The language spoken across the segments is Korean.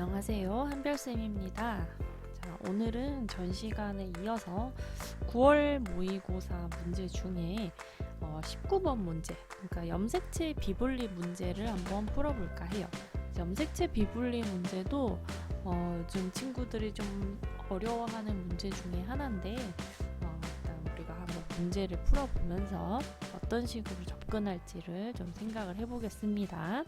안녕하세요. 한별쌤입니다. 자, 오늘은 전 시간에 이어서 9월 모의고사 문제 중에 19번 문제, 그러니까 염색체 비분리 문제를 한번 풀어볼까 해요. 염색체 비분리 문제도 요즘 친구들이 좀 어려워하는 문제 중에 하나인데 일단 우리가 한번 문제를 풀어보면서 어떤 식으로 접근할지를 좀 생각을 해보겠습니다.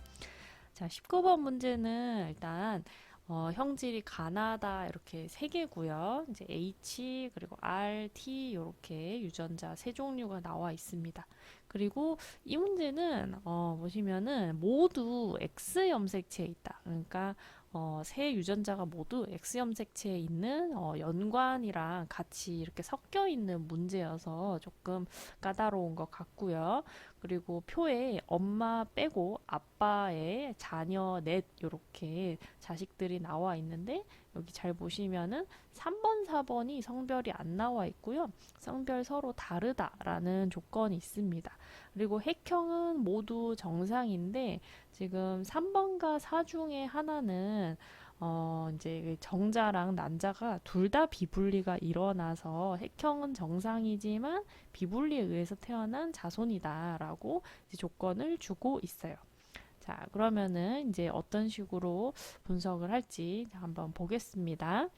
자, 19번 문제는 일단 형질이 가나다 이렇게 세 개고요. 이제 H 그리고 R, T 이렇게 유전자 세 종류가 나와 있습니다. 그리고 이 문제는 보시면은 모두 X 염색체에 있다. 그러니까 세 유전자가 모두 X 염색체에 있는 연관이랑 같이 이렇게 섞여 있는 문제여서 조금 까다로운 것 같고요. 그리고 표에 엄마 빼고 아빠의 자녀 넷 이렇게 자식들이 나와 있는데 여기 잘 보시면은 3번, 4번이 성별이 안 나와 있고요. 성별 서로 다르다라는 조건이 있습니다. 그리고 핵형은 모두 정상인데 지금 3번과 4 중에 하나는 이제 정자랑 난자가 둘 다 비분리가 일어나서 핵형은 정상이지만 비분리에 의해서 태어난 자손이다라고 이제 조건을 주고 있어요. 자, 그러면은 이제 어떤 식으로 분석을 할지 한번 보겠습니다.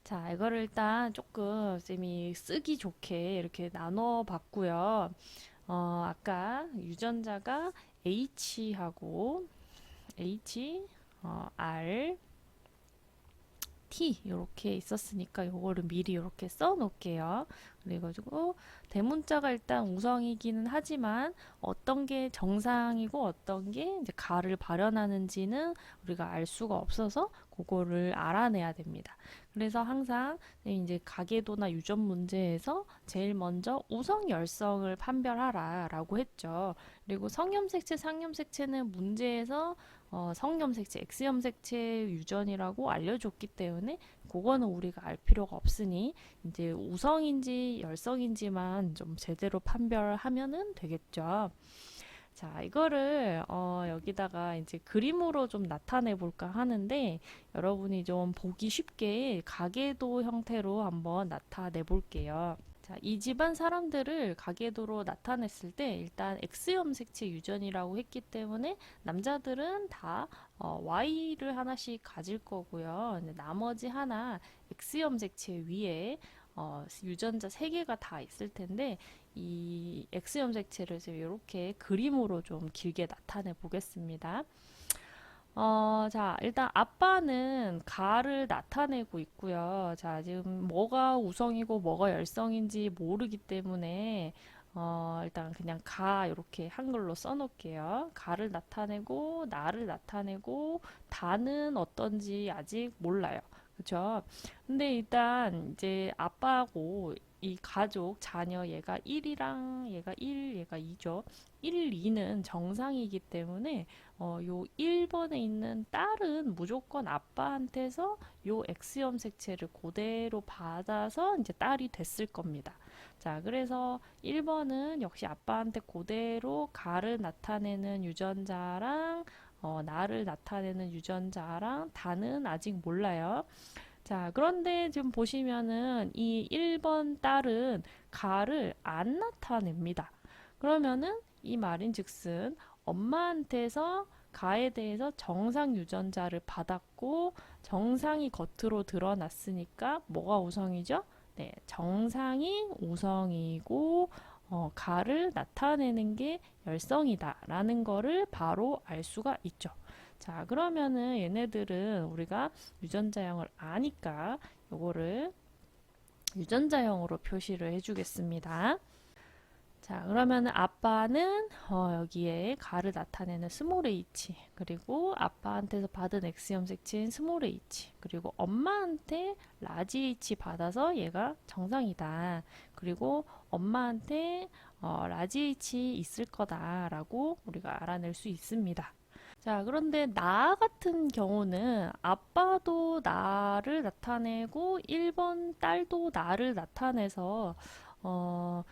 자, 이거를 일단 조금 쌤이 쓰기 좋게 이렇게 나눠 봤고요. 아까 유전자가 H하고 R, T 이렇게 있었으니까 요거를 미리 이렇게 써 놓을게요. 그래가지고 대문자가 일단 우성이기는 하지만 어떤 게 정상이고 어떤 게 이제 가를 발현하는지는 우리가 알 수가 없어서 그거를 알아내야 됩니다. 그래서 항상 이제 가계도나 유전 문제에서 제일 먼저 우성 열성을 판별하라 라고 했죠. 그리고 성염색체, 상염색체는 문제에서 성염색체, X염색체 유전이라고 알려줬기 때문에 그거는 우리가 알 필요가 없으니 이제 우성인지 열성인지만 좀 제대로 판별하면은 되겠죠. 자, 이거를 여기다가 이제 그림으로 좀 나타내 볼까 하는데 여러분이 좀 보기 쉽게 가계도 형태로 한번 나타내 볼게요. 자, 이 집안 사람들을 가계도로 나타냈을 때 일단 X염색체 유전이라고 했기 때문에 남자들은 다 Y를 하나씩 가질 거고요. 나머지 하나 X염색체 위에 유전자 3개가 다 있을 텐데 이 X염색체를 이렇게 그림으로 좀 길게 나타내 보겠습니다. 자, 일단 아빠는 가를 나타내고 있고요. 자, 지금 뭐가 우성이고 뭐가 열성인지 모르기 때문에 일단 그냥 가 이렇게 한글로 써놓을게요. 가를 나타내고 나를 나타내고 다는 어떤지 아직 몰라요. 그쵸? 근데 일단 이제 아빠하고 이 가족, 자녀 얘가 1이랑 얘가 1, 얘가 2죠. 1, 2는 정상이기 때문에 요 1번에 있는 딸은 무조건 아빠한테서 요 X염 색채를 그대로 받아서 이제 딸이 됐을 겁니다. 자, 그래서 1번은 역시 아빠한테 그대로 가를 나타내는 유전자랑 나를 나타내는 유전자랑 다는 아직 몰라요. 자, 그런데 지금 보시면은 이 1번 딸은 가를 안 나타냅니다. 그러면은 이 말인즉슨 엄마한테서 가에 대해서 정상 유전자를 받았고 정상이 겉으로 드러났으니까 뭐가 우성이죠? 네, 정상이 우성이고 가를 나타내는 게 열성이다라는 거를 바로 알 수가 있죠. 자, 그러면은 얘네들은 우리가 유전자형을 아니까 요거를 유전자형으로 표시를 해주겠습니다. 자, 그러면 아빠는 여기에 가를 나타내는 스몰 h, 그리고 아빠한테서 받은 X염 색체인 스몰 h, 그리고 엄마한테 라지 h 받아서 얘가 정상이다. 그리고 엄마한테 라지 h 있을 거다라고 우리가 알아낼 수 있습니다. 자, 그런데 나 같은 경우는 아빠도 나를 나타내고 1번 딸도 나를 나타내서 어,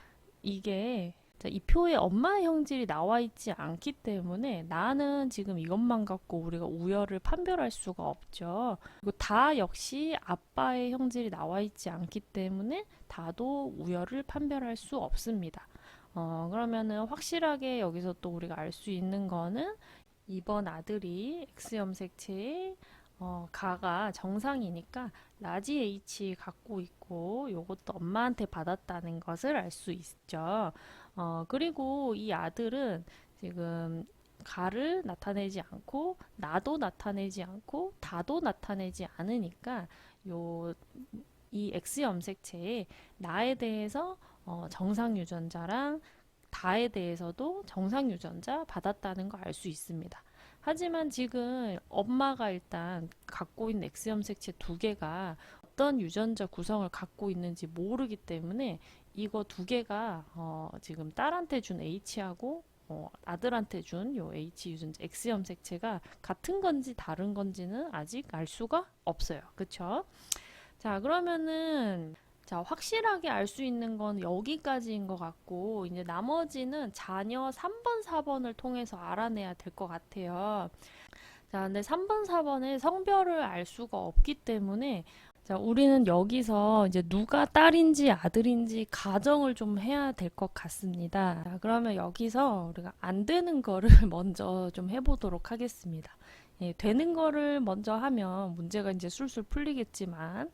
이게 자, 이 표에 엄마의 형질이 나와 있지 않기 때문에 나는 지금 이것만 갖고 우리가 우열을 판별할 수가 없죠. 그리고 다 역시 아빠의 형질이 나와 있지 않기 때문에 다도 우열을 판별할 수 없습니다. 그러면은 확실하게 여기서 또 우리가 알 수 있는 거는 2번 아들이 X 염색체의 가가 정상이니까 라지 H 갖고 있고 요것도 엄마한테 받았다는 것을 알 수 있죠. 그리고 이 아들은 지금 가를 나타내지 않고 나도 나타내지 않고 다도 나타내지 않으니까 요 이 X 염색체에 나에 대해서 정상 유전자랑 다에 대해서도 정상 유전자 받았다는 거 알 수 있습니다. 하지만 지금 엄마가 일단 갖고 있는 X 염색체 두 개가 어떤 유전자 구성을 갖고 있는지 모르기 때문에 이거 두 개가 지금 딸한테 준 H하고 아들한테 준 요 H 유전자 X 염색체가 같은 건지 다른 건지는 아직 알 수가 없어요. 그쵸? 자, 그러면은 자, 확실하게 알 수 있는 건 여기까지인 것 같고 이제 나머지는 자녀 3번, 4번을 통해서 알아내야 될 것 같아요. 자, 근데 3번, 4번의 성별을 알 수가 없기 때문에 자, 우리는 여기서 이제 누가 딸인지 아들인지 가정을 좀 해야 될 것 같습니다. 자, 그러면 여기서 우리가 안 되는 거를 먼저 좀 해보도록 하겠습니다. 예, 되는 거를 먼저 하면 문제가 이제 술술 풀리겠지만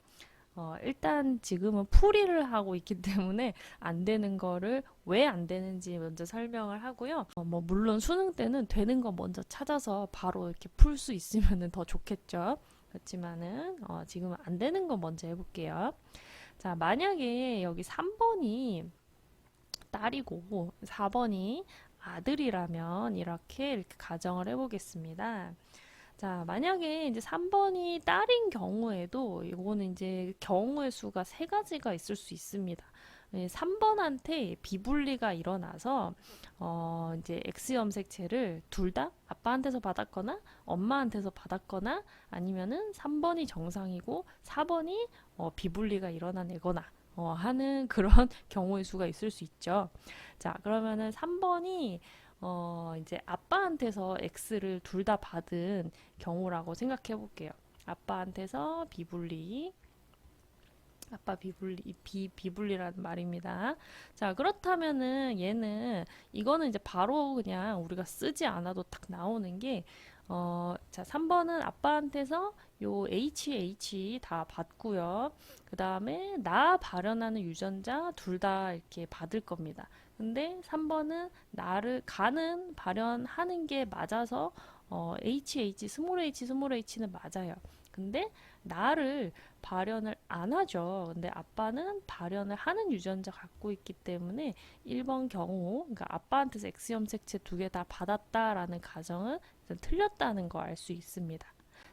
일단 지금은 풀이를 하고 있기 때문에 안 되는 거를 왜 안 되는지 먼저 설명을 하고요. 뭐 물론 수능 때는 되는 거 먼저 찾아서 바로 이렇게 풀 수 있으면 더 좋겠죠. 그렇지만은 지금은 안 되는 거 먼저 해볼게요. 자, 만약에 여기 3번이 딸이고 4번이 아들이라면 이렇게 가정을 해보겠습니다. 자, 만약에 이제 3번이 딸인 경우에도 이거는 이제 경우의 수가 세 가지가 있을 수 있습니다. 3번한테 비분리가 일어나서 이제 X 염색체를 둘 다 아빠한테서 받았거나 엄마한테서 받았거나 아니면은 3번이 정상이고 4번이 비분리가 일어나거나 하는 그런 경우의 수가 있을 수 있죠. 자, 그러면은 3번이 이제 아빠한테서 X를 둘 다 받은 경우라고 생각해 볼게요. 아빠한테서 비분리, 아빠 비분리라는 말입니다. 자, 그렇다면은 얘는 이거는 이제 바로 그냥 우리가 쓰지 않아도 딱 나오는 게 자, 3번은 아빠한테서 요 HH 다 받고요. 그 다음에 나 발현하는 유전자 둘 다 이렇게 받을 겁니다. 근데 3번은 나를 가는 발현하는 게 맞아서 HH 스몰 h는 맞아요. 근데 나를 발현을 안 하죠. 근데 아빠는 발현을 하는 유전자 갖고 있기 때문에 1번 경우, 그러니까 아빠한테서 X 염색체 두 개 다 받았다라는 가정은 틀렸다는 거 알 수 있습니다.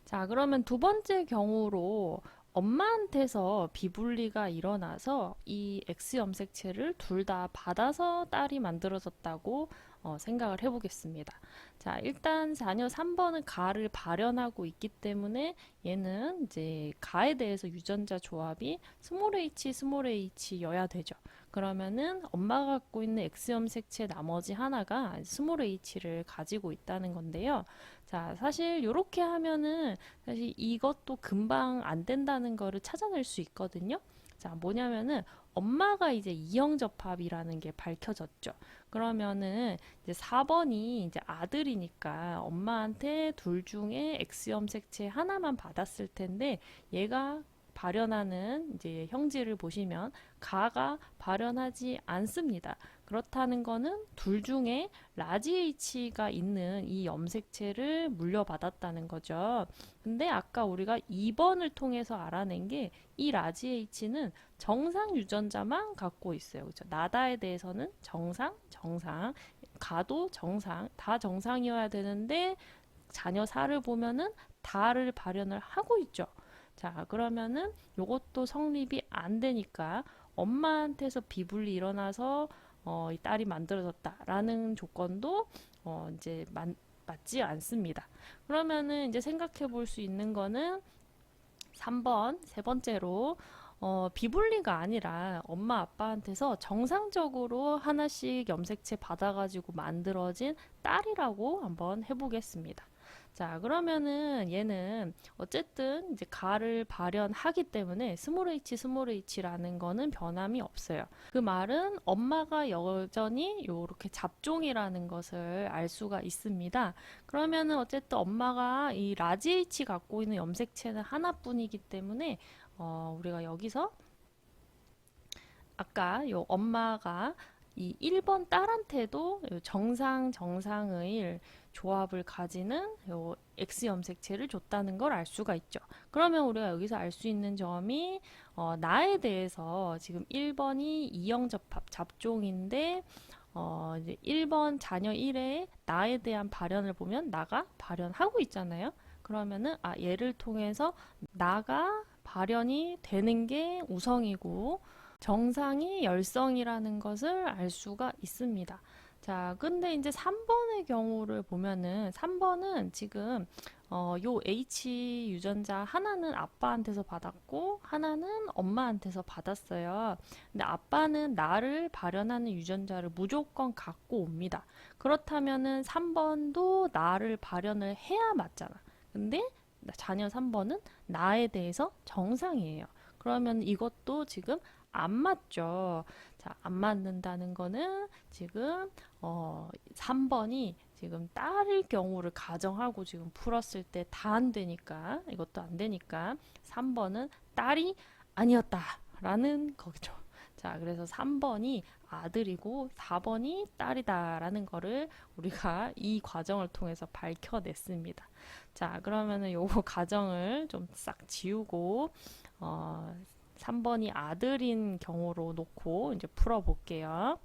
자, 그러면 두 번째 경우로 엄마한테서 비분리가 일어나서 이 X 염색체를 둘 다 받아서 딸이 만들어졌다고 생각을 해보겠습니다. 자, 일단 자녀 3번은 가를 발현하고 있기 때문에 얘는 이제 가에 대해서 유전자 조합이 스몰 h여야 되죠. 그러면은 엄마가 갖고 있는 X 염색체 나머지 하나가 스몰 h를 가지고 있다는 건데요. 자, 사실 이렇게 하면은 사실 이것도 금방 안 된다는 거를 찾아낼 수 있거든요. 자, 뭐냐면은 엄마가 이제 이형접합이라는 게 밝혀졌죠. 그러면은 이제 4번이 이제 아들이니까 엄마한테 둘 중에 X 염색체 하나만 받았을 텐데 얘가 발현하는 이제 형질을 보시면 가가 발현하지 않습니다. 그렇다는 거는 둘 중에 라지 H가 있는 이 염색체를 물려받았다는 거죠. 근데 아까 우리가 2번을 통해서 알아낸 게 이 라지 H는 정상 유전자만 갖고 있어요. 그렇죠? 나다에 대해서는 정상, 정상, 가도 정상, 다 정상이어야 되는데 자녀 4를 보면은 다를 발현을 하고 있죠. 자, 그러면은 요것도 성립이 안 되니까 엄마한테서 비분리 일어나서 이 딸이 만들어졌다라는 조건도 이제 맞지 않습니다. 그러면은 이제 생각해 볼 수 있는 거는 3번 세 번째로 비분리가 아니라 엄마 아빠한테서 정상적으로 하나씩 염색체 받아가지고 만들어진 딸이라고 한번 해보겠습니다. 자, 그러면은 얘는 어쨌든 이제 가를 발현하기 때문에 스몰 h 스몰 h라는 거는 변함이 없어요. 그 말은 엄마가 여전히 요렇게 잡종이라는 것을 알 수가 있습니다. 그러면은 어쨌든 엄마가 이 라지 H 갖고 있는 염색체는 하나뿐이기 때문에 우리가 여기서 아까 요 엄마가 이 1번 딸한테도 요 정상의 조합을 가지는 요 X 염색체를 줬다는 걸 알 수가 있죠. 그러면 우리가 여기서 알 수 있는 점이 나에 대해서 지금 1번이 이형접합 잡종인데 이제 1번 자녀 1의 나에 대한 발현을 보면 나가 발현하고 있잖아요. 그러면은 얘를 통해서 나가 발현이 되는 게 우성이고 정상이 열성이라는 것을 알 수가 있습니다. 자, 근데 이제 3번의 경우를 보면은 3번은 지금 요 H 유전자 하나는 아빠한테서 받았고 하나는 엄마한테서 받았어요. 근데 아빠는 나를 발현하는 유전자를 무조건 갖고 옵니다. 그렇다면은 3번도 나를 발현을 해야 맞잖아. 근데 자녀 3번은 나에 대해서 정상이에요. 그러면 이것도 지금 안 맞죠. 자, 안 맞는다는 거는 지금 3번이 지금 딸일 경우를 가정하고 지금 풀었을 때 다 안 되니까 이것도 안 되니까 3번은 딸이 아니었다라는 거죠. 자, 그래서 3번이 아들이고 4번이 딸이다라는 거를 우리가 이 과정을 통해서 밝혀냈습니다. 자, 그러면은 요거 가정을 좀 싹 지우고 3번이 아들인 경우로 놓고 이제 풀어볼게요.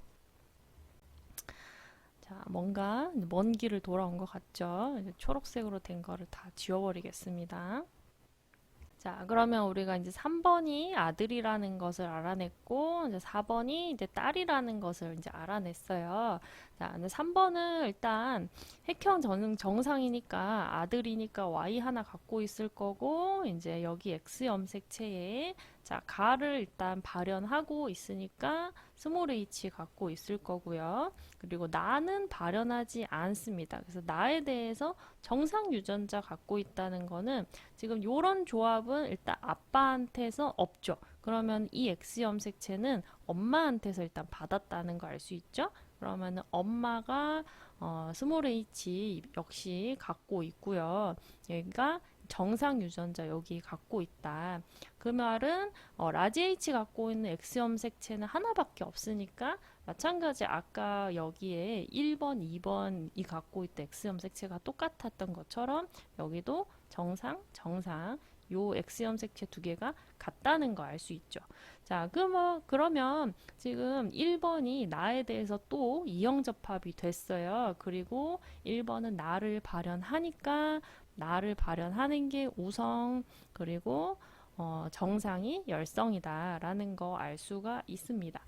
자, 뭔가 먼 길을 돌아온 것 같죠? 이제 초록색으로 된 거를 다 지워버리겠습니다. 자, 그러면 우리가 이제 3번이 아들이라는 것을 알아냈고, 이제 4번이 이제 딸이라는 것을 이제 알아냈어요. 자, 근데 3번은 일단 핵형 정상이니까 아들이니까 Y 하나 갖고 있을 거고, 이제 여기 X 염색체에 자, 가를 일단 발현하고 있으니까 스몰 h 갖고 있을 거고요. 그리고 나는 발현하지 않습니다. 그래서 나에 대해서 정상 유전자 갖고 있다는 거는 지금 요런 조합은 일단 아빠한테서 없죠. 그러면 이 X 염색체는 엄마한테서 일단 받았다는 거 알 수 있죠? 그러면은 엄마가 스몰 h 역시 갖고 있고요. 여기가 정상 유전자 여기 갖고 있다. 그 말은 라지 H 갖고 있는 X 염색체는 하나밖에 없으니까 마찬가지 아까 여기에 1번, 2번이 갖고 있던 X 염색체가 똑같았던 것처럼 여기도 정상, 정상 요 X 염색체 두 개가 같다는 거 알 수 있죠. 자, 그러면 지금 1번이 나에 대해서 또 이형접합이 됐어요. 그리고 1번은 나를 발현하니까 나를 발현하는 게 우성 그리고 정상이 열성이다라는 거 알 수가 있습니다.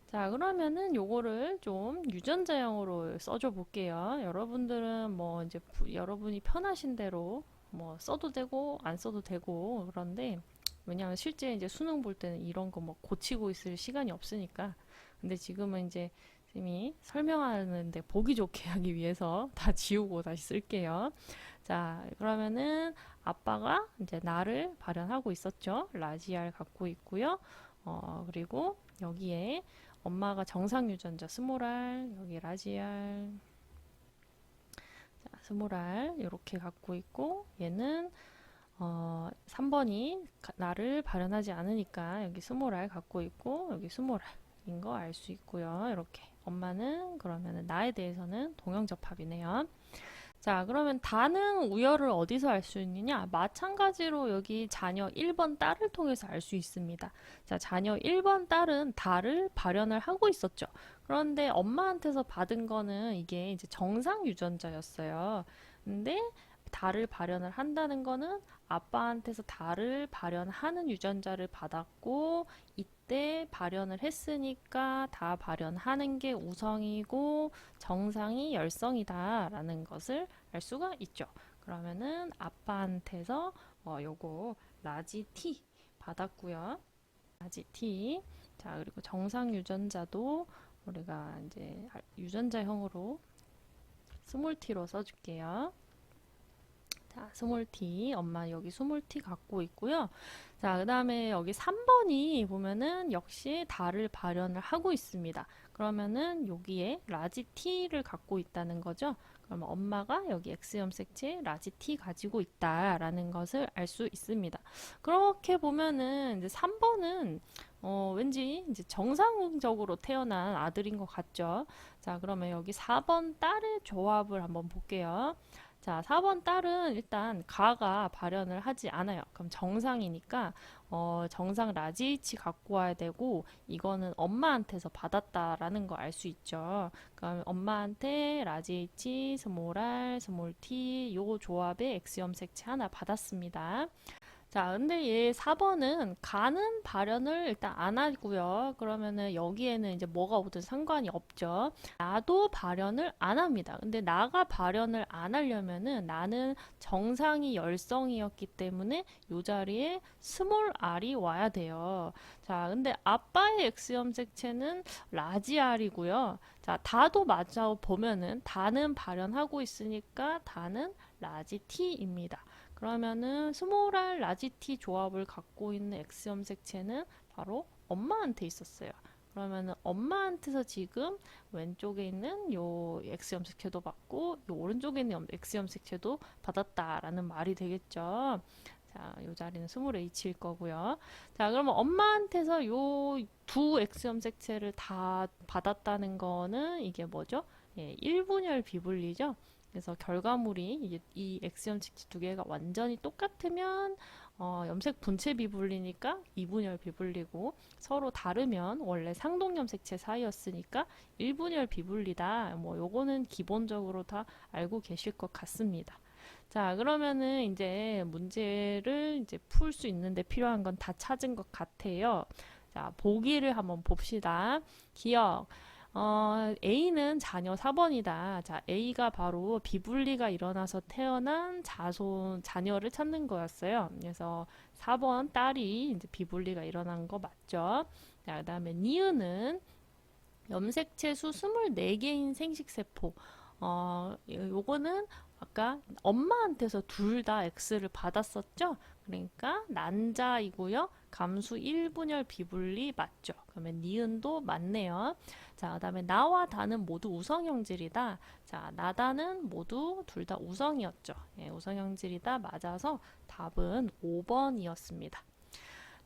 자, 그러면은 요거를 좀 유전자형으로 써줘 볼게요. 여러분들은 뭐 이제 여러분이 편하신 대로 뭐 써도 되고 안 써도 되고 그런데 왜냐하면 실제 이제 수능 볼 때는 이런 거 뭐 고치고 있을 시간이 없으니까. 근데 지금은 이제 쌤이 설명하는데 보기 좋게 하기 위해서 다 지우고 다시 쓸게요. 자, 그러면은 아빠가 이제 나를 발현하고 있었죠. 라지알 갖고 있고요. 그리고 여기에 엄마가 정상 유전자 스몰 r, 여기 라지알, 자, 스몰 r 이렇게 갖고 있고 얘는 3번이 나를 발현하지 않으니까 여기 스몰 r 갖고 있고 여기 스몰 r인 거 알 수 있고요. 이렇게 엄마는 그러면은 나에 대해서는 동형접합이네요. 자, 그러면 다는 우열을 어디서 알 수 있느냐? 마찬가지로 여기 자녀 1번 딸을 통해서 알 수 있습니다. 자, 자녀 1번 딸은 달을 발현을 하고 있었죠. 그런데 엄마한테서 받은 거는 이게 이제 정상 유전자였어요. 근데 달을 발현을 한다는 거는 아빠한테서 달을 발현하는 유전자를 받았고 이때 발현을 했으니까 다 발현하는 게 우성이고 정상이 열성이다라는 것을 알 수가 있죠. 그러면은 아빠한테서 요거 라지 T 받았고요. 라지 T. 자, 그리고 정상 유전자도 우리가 이제 유전자형으로 스몰 t로 써줄게요. 자, 스몰 t. 엄마 여기 스몰 t 갖고 있고요. 자, 그 다음에 여기 3번이 보면은 역시 달을 발현을 하고 있습니다. 그러면은 여기에 라지 t를 갖고 있다는 거죠. 그러면 엄마가 여기 X 염색체 라지 t 가지고 있다라는 것을 알 수 있습니다. 그렇게 보면은 이제 3번은 왠지 이제 정상적으로 태어난 아들인 것 같죠. 자, 그러면 여기 4번 딸의 조합을 한번 볼게요. 자, 4번 딸은 일단 가가 발현을 하지 않아요. 그럼 정상이니까 정상 라지 H 갖고 와야 되고 이거는 엄마한테서 받았다라는 거 알 수 있죠. 그럼 엄마한테 라지 H, 스몰 r, 스몰 t 요 조합의 X 염색체 하나 받았습니다. 자, 근데 얘 4번은 가는 발현을 일단 안 하고요. 그러면은 여기에는 이제 뭐가 오든 상관이 없죠. 나도 발현을 안 합니다. 근데 나가 발현을 안 하려면은 나는 정상이 열성이었기 때문에 이 자리에 스몰 r이 와야 돼요. 자, 근데 아빠의 X 염색체는 라지 r이고요. 자, 다도 맞아 보면은 다는 발현하고 있으니까 다는 라지 t입니다. 그러면은 스몰 r 라지 t 조합을 갖고 있는 X 염색체는 바로 엄마한테 있었어요. 그러면은 엄마한테서 지금 왼쪽에 있는 요 X 염색체도 받고 요 오른쪽에 있는 X 염색체도 받았다라는 말이 되겠죠. 자, 요 자리는 스몰 H일 거고요. 자, 그러면 엄마한테서 요 두 X 염색체를 다 받았다는 거는 이게 뭐죠? 예, 1분열 비분리죠. 그래서 결과물이 이 X 염색체 두 개가 완전히 똑같으면 염색 분체 비분리니까 이분열 비분리고 서로 다르면 원래 상동 염색체 사이였으니까 일분열 비분리다. 뭐 요거는 기본적으로 다 알고 계실 것 같습니다. 자, 그러면은 이제 문제를 이제 풀 수 있는데 필요한 건 다 찾은 것 같아요. 자, 보기를 한번 봅시다. 기억. A는 자녀 4번이다. 자, A가 바로 비분리가 일어나서 태어난 자녀를 찾는 거였어요. 그래서 4번 딸이 이제 비분리가 일어난 거 맞죠? 자, 그 다음에 니은은 염색체 수 24개인 생식세포. 요거는 아까 엄마한테서 둘 다 X를 받았었죠? 그러니까 난자이고요. 감수 1분열 비분리 맞죠? 그러면 니은도 맞네요. 자, 그다음에 나와 다는 모두 우성형질이다. 자, 나다는 모두 둘 다 우성이었죠. 예, 우성형질이다 맞아서 답은 5번이었습니다.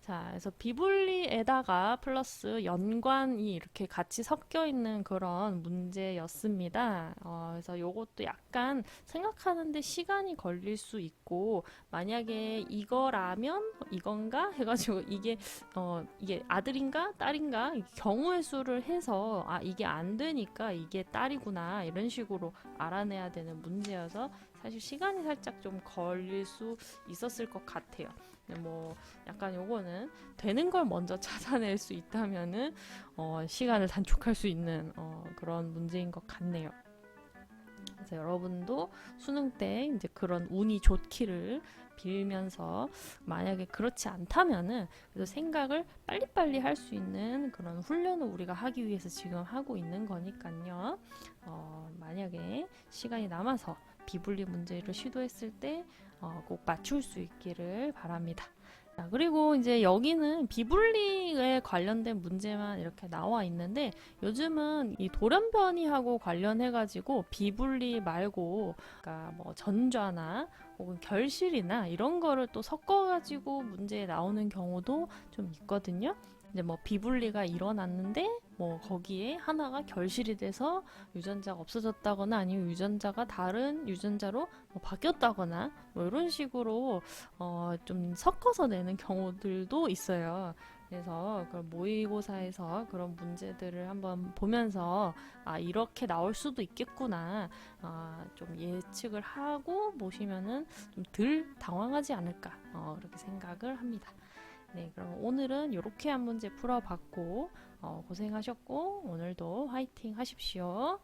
자, 그래서 비분리에다가 플러스 연관이 이렇게 같이 섞여 있는 그런 문제였습니다. 그래서 요것도 약간 생각하는데 시간이 걸릴 수 있고, 만약에 이거라면 이건가 해가지고 이게 아들인가 딸인가 경우의 수를 해서 아 이게 안 되니까 이게 딸이구나 이런 식으로 알아내야 되는 문제여서 사실 시간이 살짝 좀 걸릴 수 있었을 것 같아요. 뭐 약간 요거는 되는 걸 먼저 찾아낼 수 있다면은 시간을 단축할 수 있는 그런 문제인 것 같네요. 그래서 여러분도 수능 때 이제 그런 운이 좋기를 빌면서 만약에 그렇지 않다면은 그래도 생각을 빨리빨리 할 수 있는 그런 훈련을 우리가 하기 위해서 지금 하고 있는 거니까요. 만약에 시간이 남아서 비분리 문제를 시도했을 때 꼭 맞출 수 있기를 바랍니다. 자, 그리고 이제 여기는 비분리에 관련된 문제만 이렇게 나와 있는데 요즘은 이 돌연변이하고 관련해가지고 비분리 말고 그러니까 뭐 전좌나 혹은 결실이나 이런 거를 또 섞어가지고 문제에 나오는 경우도 좀 있거든요. 이제 뭐 비분리가 일어났는데 뭐 거기에 하나가 결실이 돼서 유전자가 없어졌다거나 아니면 유전자가 다른 유전자로 뭐 바뀌었다거나 뭐 이런 식으로 좀 섞어서 내는 경우들도 있어요. 그래서 그 모의고사에서 그런 문제들을 한번 보면서 아 이렇게 나올 수도 있겠구나 좀 예측을 하고 보시면은 좀 덜 당황하지 않을까 그렇게 생각을 합니다. 네, 그럼 오늘은 이렇게 한 문제 풀어봤고 고생하셨고 오늘도 화이팅 하십시오.